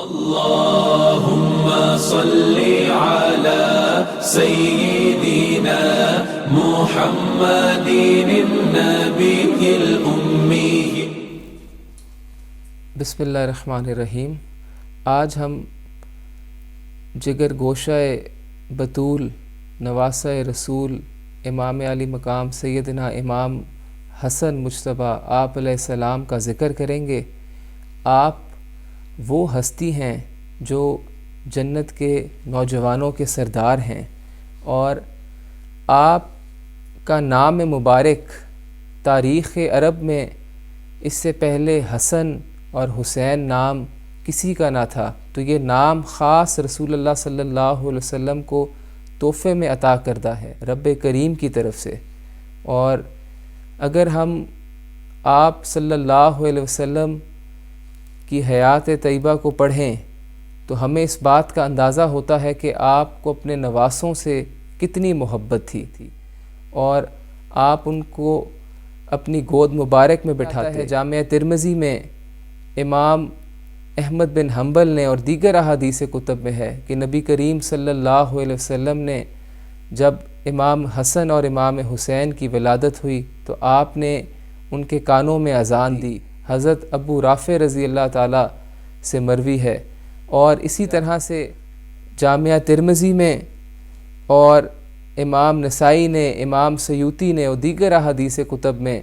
اللهم صل على سيدنا محمد النبي الأمي. بسم اللہ الرحمن الرحیم. آج ہم جگر گوشہ بطول نواسہ رسول امام علی مقام سیدنا امام حسن مجتبیٰ آپ علیہ السلام کا ذکر کریں گے. آپ وہ ہستی ہیں جو جنت کے نوجوانوں کے سردار ہیں، اور آپ کا نام مبارک تاریخ عرب میں اس سے پہلے حسن اور حسین نام کسی کا نہ تھا. تو یہ نام خاص رسول اللہ صلی اللہ علیہ وسلم کو تحفے میں عطا کردہ ہے رب کریم کی طرف سے. اور اگر ہم آپ صلی اللہ علیہ وسلم کی حیات طیبہ کو پڑھیں تو ہمیں اس بات کا اندازہ ہوتا ہے کہ آپ کو اپنے نواسوں سے کتنی محبت تھی، اور آپ ان کو اپنی گود مبارک میں بٹھاتے ہیں. جامعہ ترمذی میں امام احمد بن حنبل نے اور دیگر احادیث کتب میں ہے کہ نبی کریم صلی اللہ علیہ وسلم نے جب امام حسن اور امام حسین کی ولادت ہوئی تو آپ نے ان کے کانوں میں اذان دی. حضرت ابو رافع رضی اللہ تعالیٰ سے مروی ہے. اور اسی طرح سے جامعہ ترمذی میں اور امام نسائی نے، امام سیوطی نے اور دیگر احادیث کتب میں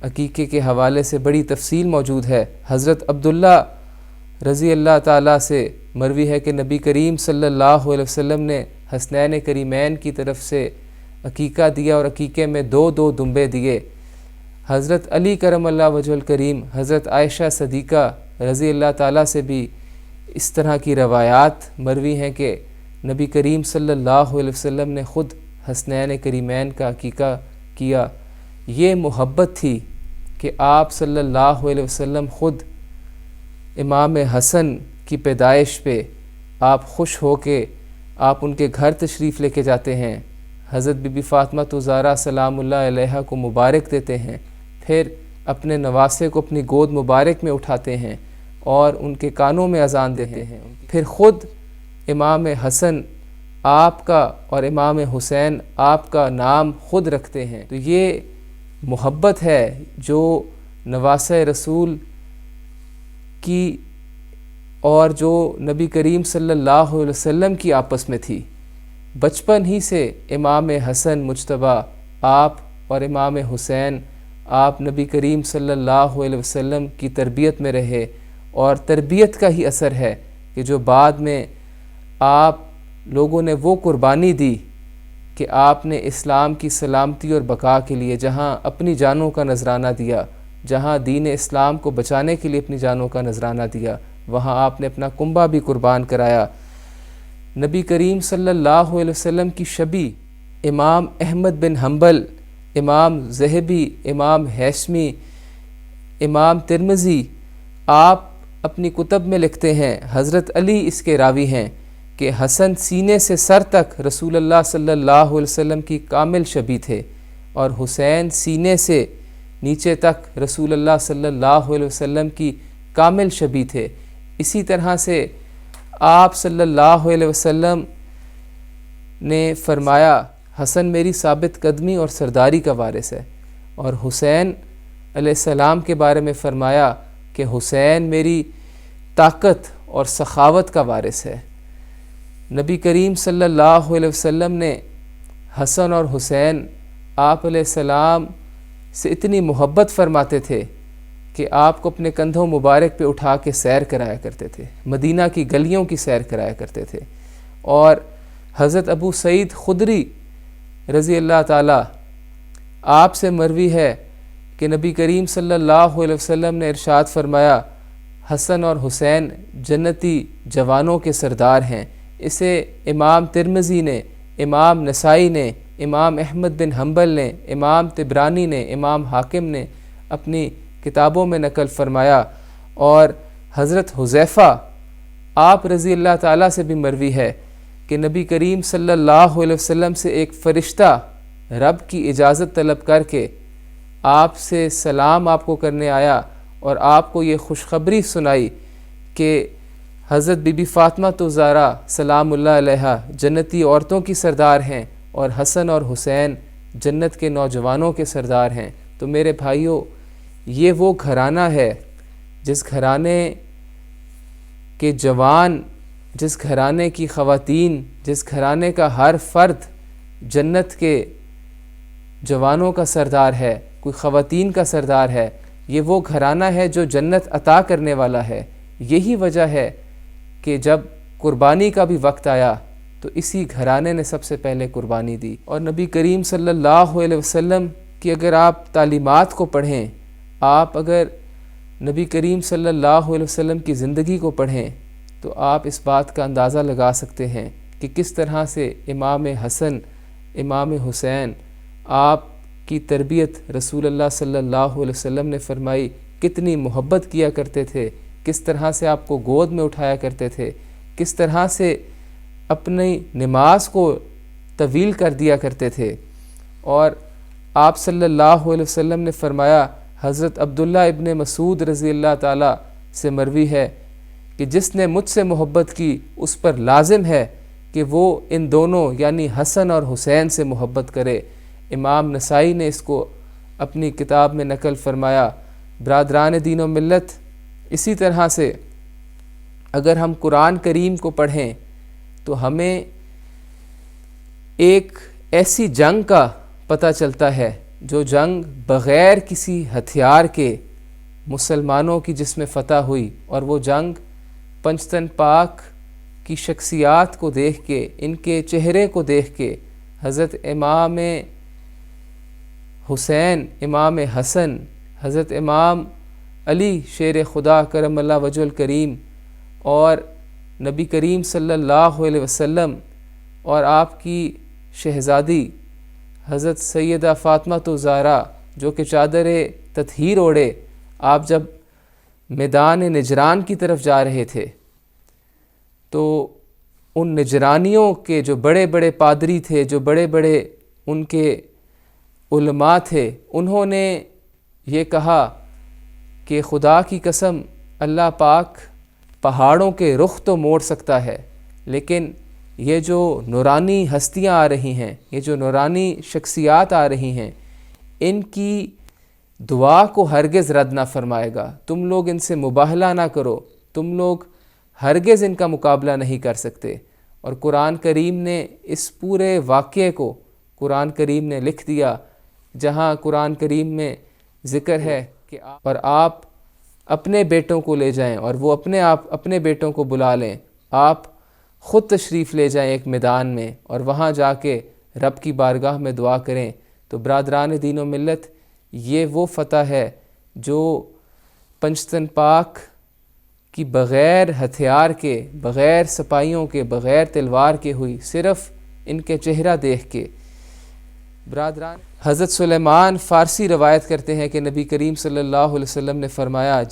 عقیقے کے حوالے سے بڑی تفصیل موجود ہے. حضرت عبداللہ رضی اللہ تعالیٰ سے مروی ہے کہ نبی کریم صلی اللہ علیہ وسلم نے حسنین کریمین کی طرف سے عقیقہ دیا اور عقیقے میں 2 دمبے دیے. حضرت علی کرم اللہ وجہ الکریم، حضرت عائشہ صدیقہ رضی اللہ تعالیٰ سے بھی اس طرح کی روایات مروی ہیں کہ نبی کریم صلی اللہ علیہ وسلم نے خود حسنین کریمین کا عقیقہ کیا. یہ محبت تھی کہ آپ صلی اللہ علیہ وسلم خود امام حسن کی پیدائش پہ آپ خوش ہو کے آپ ان کے گھر تشریف لے کے جاتے ہیں، حضرت بی بی فاطمہ زہرا سلام اللہ علیہا کو مبارک دیتے ہیں، پھر اپنے نواسے کو اپنی گود مبارک میں اٹھاتے ہیں اور ان کے کانوں میں اذان دیتے ہیں. پھر خود امام حسن آپ کا اور امام حسین آپ کا نام خود رکھتے ہیں. تو یہ محبت ہے جو نواسہ رسول کی اور جو نبی کریم صلی اللہ علیہ وسلم کی آپس میں تھی. بچپن ہی سے امام حسن مجتبیٰ آپ اور امام حسین آپ نبی کریم صلی اللہ علیہ وسلم کی تربیت میں رہے، اور تربیت کا ہی اثر ہے کہ جو بعد میں آپ لوگوں نے وہ قربانی دی کہ آپ نے اسلام کی سلامتی اور بقا کے لیے جہاں اپنی جانوں کا نذرانہ دیا، جہاں دین اسلام کو بچانے کے لیے اپنی جانوں کا نذرانہ دیا، وہاں آپ نے اپنا کنبہ بھی قربان کرایا. نبی کریم صلی اللہ علیہ وسلم کی شبی امام احمد بن حنبل، امام ذہبی، امام ہیثمی، امام ترمذی آپ اپنی کتب میں لکھتے ہیں، حضرت علی اس کے راوی ہیں کہ حسن سینے سے سر تک رسول اللہ صلی اللہ علیہ وسلم کی کامل شبی تھے، اور حسین سینے سے نیچے تک رسول اللہ صلی اللہ علیہ وسلم کی کامل شبی تھے. اسی طرح سے آپ صلی اللہ علیہ وسلم نے فرمایا حسن میری ثابت قدمی اور سرداری کا وارث ہے، اور حسین علیہ السلام کے بارے میں فرمایا کہ حسین میری طاقت اور سخاوت کا وارث ہے. نبی کریم صلی اللہ علیہ وسلم نے حسن اور حسین آپ علیہ السلام سے اتنی محبت فرماتے تھے کہ آپ کو اپنے کندھوں مبارک پہ اٹھا کے سیر کرایا کرتے تھے، مدینہ کی گلیوں کی سیر کرایا کرتے تھے. اور حضرت ابو سعید خدری رضی اللہ تعالیٰ آپ سے مروی ہے کہ نبی کریم صلی اللہ علیہ وسلم نے ارشاد فرمایا حسن اور حسین جنتی جوانوں کے سردار ہیں. اسے امام ترمذی نے، امام نسائی نے، امام احمد بن حنبل نے، امام طبرانی نے، امام حاکم نے اپنی کتابوں میں نقل فرمایا. اور حضرت حذیفہ آپ رضی اللہ تعالیٰ سے بھی مروی ہے کہ نبی کریم صلی اللہ علیہ وسلم سے ایک فرشتہ رب کی اجازت طلب کر کے آپ سے سلام آپ کو کرنے آیا اور آپ کو یہ خوشخبری سنائی کہ حضرت بی بی فاطمہ تو زہرا سلام اللہ علیہا جنتی عورتوں کی سردار ہیں اور حسن اور حسین جنت کے نوجوانوں کے سردار ہیں۔ تو میرے بھائیوں، یہ وہ گھرانہ ہے جس گھرانے کے جوان، جس گھرانے کی خواتین، جس گھرانے کا ہر فرد جنت کے جوانوں کا سردار ہے، کوئی خواتین کا سردار ہے۔ یہ وہ گھرانہ ہے جو جنت عطا کرنے والا ہے۔ یہی وجہ ہے کہ جب قربانی کا بھی وقت آیا تو اسی گھرانے نے سب سے پہلے قربانی دی۔ اور نبی کریم صلی اللہ علیہ وسلم کی اگر آپ تعلیمات کو پڑھیں، آپ اگر نبی کریم صلی اللہ علیہ وسلم کی زندگی کو پڑھیں تو آپ اس بات کا اندازہ لگا سکتے ہیں کہ کس طرح سے امام حسن، امام حسین، آپ کی تربیت رسول اللہ صلی اللہ علیہ وسلم نے فرمائی، کتنی محبت کیا کرتے تھے، کس طرح سے آپ کو گود میں اٹھایا کرتے تھے، کس طرح سے اپنی نماز کو طویل کر دیا کرتے تھے۔ اور آپ صلی اللہ علیہ وسلم نے فرمایا، حضرت عبداللہ ابن مسعود رضی اللہ تعالیٰ سے مروی ہے کہ جس نے مجھ سے محبت کی اس پر لازم ہے کہ وہ ان دونوں یعنی حسن اور حسین سے محبت کرے۔ امام نسائی نے اس کو اپنی کتاب میں نقل فرمایا۔ برادران دین و ملت، اسی طرح سے اگر ہم قرآن کریم کو پڑھیں تو ہمیں ایک ایسی جنگ کا پتہ چلتا ہے جو جنگ بغیر کسی ہتھیار کے مسلمانوں کی جس میں فتح ہوئی، اور وہ جنگ پنجتن پاک کی شخصیات کو دیکھ کے، ان کے چہرے کو دیکھ کے حضرت امام حسین، امام حسن، حضرت امام علی شیر خدا کرم اللہ وجہ الکریم اور نبی کریم صلی اللہ علیہ وسلم اور آپ کی شہزادی حضرت سیدہ فاطمہ تو زہرا جو کہ چادر تطہیر اوڑھے آپ جب میدان نجران کی طرف جا رہے تھے تو ان نجرانیوں کے جو بڑے بڑے پادری تھے، جو بڑے بڑے ان کے علماء تھے، انہوں نے یہ کہا کہ خدا کی قسم اللہ پاک پہاڑوں کے رخ تو موڑ سکتا ہے، لیکن یہ جو نورانی ہستیاں آ رہی ہیں، یہ جو نورانی شخصیات آ رہی ہیں، ان کی دعا کو ہرگز رد نہ فرمائے گا۔ تم لوگ ان سے مباہلہ نہ کرو، تم لوگ ہرگز ان کا مقابلہ نہیں کر سکتے۔ اور قرآن کریم نے اس پورے واقعے کو قرآن کریم نے لکھ دیا، جہاں قرآن کریم میں ذکر ہے کہ آپ اپنے بیٹوں کو لے جائیں اور وہ اپنے بیٹوں کو بلا لیں، آپ خود تشریف لے جائیں ایک میدان میں اور وہاں جا کے رب کی بارگاہ میں دعا کریں۔ تو برادران دین و ملت، یہ وہ فتح ہے جو پنجتن پاک کی بغیر ہتھیار کے، بغیر سپاہیوں کے، بغیر تلوار کے ہوئی، صرف ان کے چہرہ دیکھ کے۔ برادران، حضرت سلیمان فارسی روایت کرتے ہیں کہ نبی کریم صلی اللہ علیہ وسلم نے فرمایا،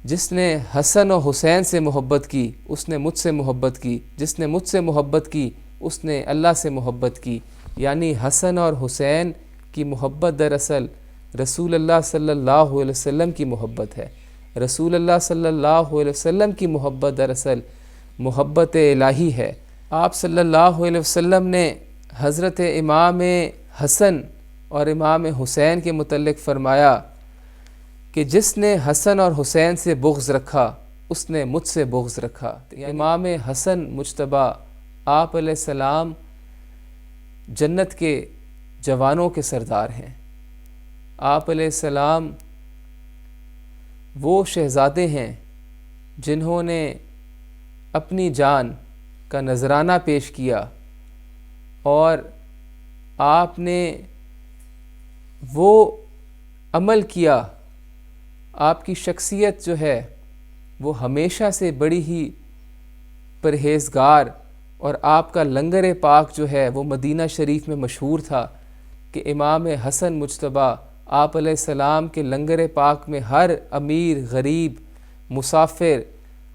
جس نے حسن و حسین سے محبت کی اس نے مجھ سے محبت کی، جس نے مجھ سے محبت کی اس نے اللہ سے محبت کی۔ یعنی حسن اور حسین کی محبت دراصل رسول اللہ صلی اللہ علیہ وسلم کی محبت ہے۔ رسول اللہ صلی اللہ علیہ وسلم کی محبت دراصل محبت الہی ہے۔ آپ صلی اللہ علیہ وسلم نے حضرت امام حسن اور امام حسین کے متعلق فرمایا کہ جس نے حسن اور حسین سے بغض رکھا اس نے مجھ سے بغض رکھا۔ امام حسن مجتبیٰ آپ علیہ السلام جنت کے جوانوں کے سردار ہیں۔ آپ علیہ السلام وہ شہزادے ہیں جنہوں نے اپنی جان کا نذرانہ پیش کیا، اور آپ نے وہ عمل کیا، آپ کی شخصیت جو ہے وہ ہمیشہ سے بڑی ہی پرہیزگار، اور آپ کا لنگر پاک جو ہے وہ مدینہ شریف میں مشہور تھا کہ امام حسن مجتبیٰ آپ علیہ السلام کے لنگر پاک میں ہر امیر، غریب، مسافر،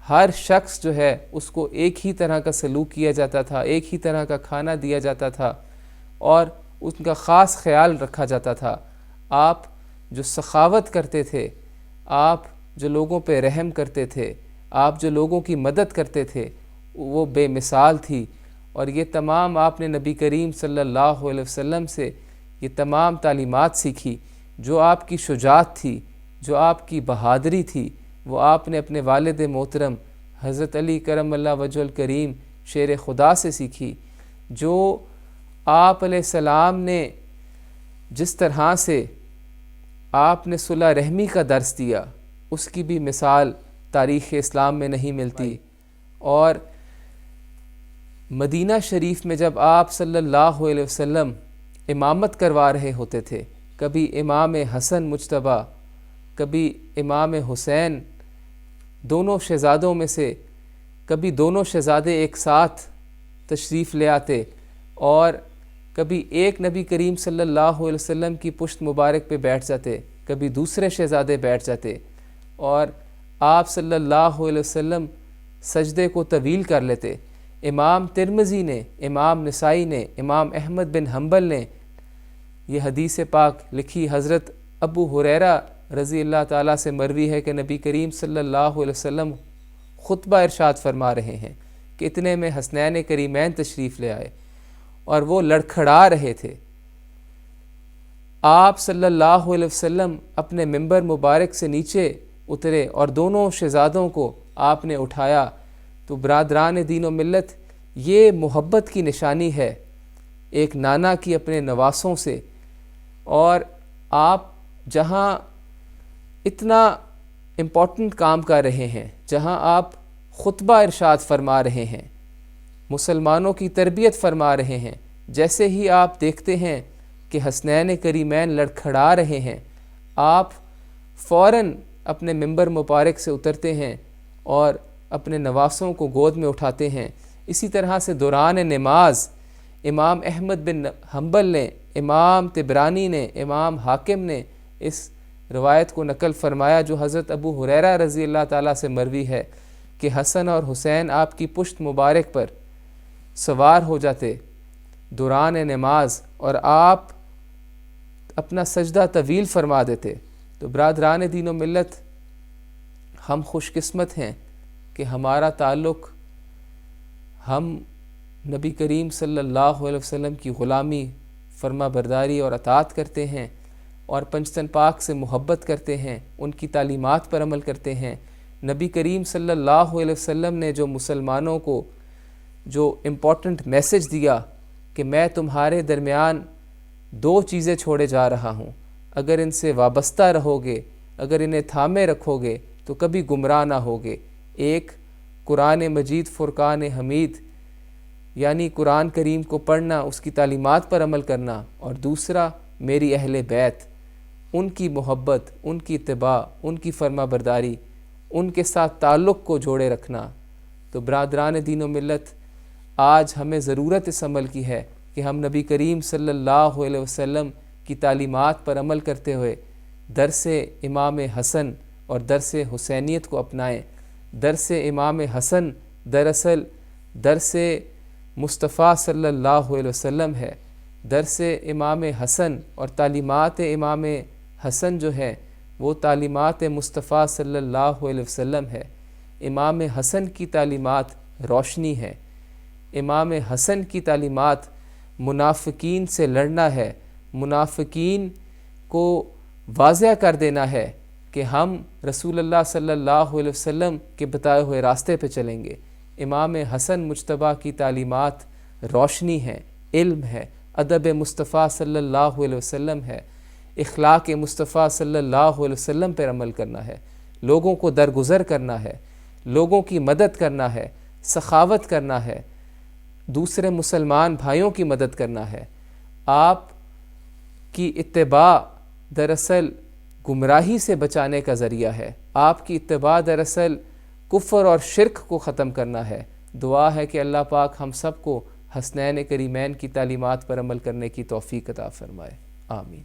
ہر شخص جو ہے اس کو ایک ہی طرح کا سلوک کیا جاتا تھا، ایک ہی طرح کا کھانا دیا جاتا تھا اور ان کا خاص خیال رکھا جاتا تھا۔ آپ جو سخاوت کرتے تھے، آپ جو لوگوں پہ رحم کرتے تھے، آپ جو لوگوں کی مدد کرتے تھے وہ بے مثال تھی، اور یہ تمام آپ نے نبی کریم صلی اللہ علیہ وسلم سے یہ تمام تعلیمات سیکھی۔ جو آپ کی شجاعت تھی، جو آپ کی بہادری تھی، وہ آپ نے اپنے والد محترم حضرت علی کرم اللہ وجہ الکریم شیر خدا سے سیکھی۔ جو آپ علیہ السلام نے جس طرح سے آپ نے صلح رحمی کا درس دیا، اس کی بھی مثال تاریخ اسلام میں نہیں ملتی۔ اور مدینہ شریف میں جب آپ صلی اللہ علیہ وسلم امامت کروا رہے ہوتے تھے، کبھی امام حسن مجتبیٰ، کبھی امام حسین، دونوں شہزادوں میں سے کبھی دونوں شہزادے ایک ساتھ تشریف لے آتے، اور کبھی ایک نبی کریم صلی اللہ علیہ وسلم کی پشت مبارک پہ بیٹھ جاتے، کبھی دوسرے شہزادے بیٹھ جاتے، اور آپ صلی اللہ علیہ وسلم سجدے کو طویل کر لیتے۔ امام ترمذی نے، امام نسائی نے، امام احمد بن حنبل نے یہ حدیث پاک لکھی۔ حضرت ابو ہریرہ رضی اللہ تعالیٰ سے مروی ہے کہ نبی کریم صلی اللہ علیہ وسلم خطبہ ارشاد فرما رہے ہیں کہ اتنے میں حسنین کریمین تشریف لے آئے اور وہ لڑکھڑا رہے تھے۔ آپ صلی اللہ علیہ وسلم اپنے ممبر مبارک سے نیچے اترے اور دونوں شہزادوں کو آپ نے اٹھایا۔ تو برادران دین و ملت، یہ محبت کی نشانی ہے ایک نانا کی اپنے نواسوں سے۔ اور آپ جہاں اتنا امپورٹنٹ کام کر رہے ہیں، جہاں آپ خطبہ ارشاد فرما رہے ہیں، مسلمانوں کی تربیت فرما رہے ہیں، جیسے ہی آپ دیکھتے ہیں کہ حسنین کریمین لڑکھڑا رہے ہیں، آپ فوراً اپنے ممبر مبارک سے اترتے ہیں اور اپنے نواسوں کو گود میں اٹھاتے ہیں۔ اسی طرح سے دوران نماز امام احمد بن حنبل نے، امام طبرانی نے، امام حاکم نے اس روایت کو نقل فرمایا جو حضرت ابو ہریرہ رضی اللہ تعالیٰ سے مروی ہے کہ حسن اور حسین آپ کی پشت مبارک پر سوار ہو جاتے دوران نماز اور آپ اپنا سجدہ طویل فرما دیتے۔ تو برادران دین و ملت، ہم خوش قسمت ہیں کہ ہمارا تعلق، ہم نبی کریم صلی اللہ علیہ وسلم کی غلامی، فرما برداری اور اطاعت کرتے ہیں، اور پنجتن پاک سے محبت کرتے ہیں، ان کی تعلیمات پر عمل کرتے ہیں۔ نبی کریم صلی اللہ علیہ وسلم نے جو مسلمانوں کو جو امپورٹنٹ میسج دیا کہ میں تمہارے درمیان دو چیزیں چھوڑے جا رہا ہوں، اگر ان سے وابستہ رہو گے، اگر انہیں تھامے رکھو گے تو کبھی گمراہ نہ ہوگے۔ ایک قرآن مجید فرقان حمید، یعنی قرآن کریم کو پڑھنا، اس کی تعلیمات پر عمل کرنا، اور دوسرا میری اہل بیت، ان کی محبت، ان کی اتباع، ان کی فرما برداری، ان کے ساتھ تعلق کو جوڑے رکھنا۔ تو برادران دین و ملت، آج ہمیں ضرورت اس عمل کی ہے کہ ہم نبی کریم صلی اللہ علیہ وسلم کی تعلیمات پر عمل کرتے ہوئے درس امام حسن اور درس حسینیت کو اپنائیں۔ درس امام حسن دراصل درس مصطفیٰ صلی اللہ علیہ وسلم ہے۔ درس امام حسن اور تعلیمات امام حسن جو ہے وہ تعلیمات مصطفیٰ صلی اللہ علیہ وسلم ہے۔ امام حسن کی تعلیمات روشنی ہے، امام حسن کی تعلیمات منافقین سے لڑنا ہے، منافقین کو واضح کر دینا ہے کہ ہم رسول اللہ صلی اللہ علیہ وسلم کے بتائے ہوئے راستے پہ چلیں گے۔ امام حسن مجتبیٰ کی تعلیمات روشنی ہے، علم ہے، ادب مصطفیٰ صلی اللہ علیہ وسلم ہے، اخلاق مصطفیٰ صلی اللہ علیہ وسلم پر عمل کرنا ہے، لوگوں کو درگزر کرنا ہے، لوگوں کی مدد کرنا ہے، سخاوت کرنا ہے، دوسرے مسلمان بھائیوں کی مدد کرنا ہے۔ آپ کی اتباع دراصل گمراہی سے بچانے کا ذریعہ ہے، آپ کی اتباع دراصل کفر اور شرک کو ختم کرنا ہے۔ دعا ہے کہ اللہ پاک ہم سب کو حسنین کریمین کی تعلیمات پر عمل کرنے کی توفیق عطا فرمائے، آمین۔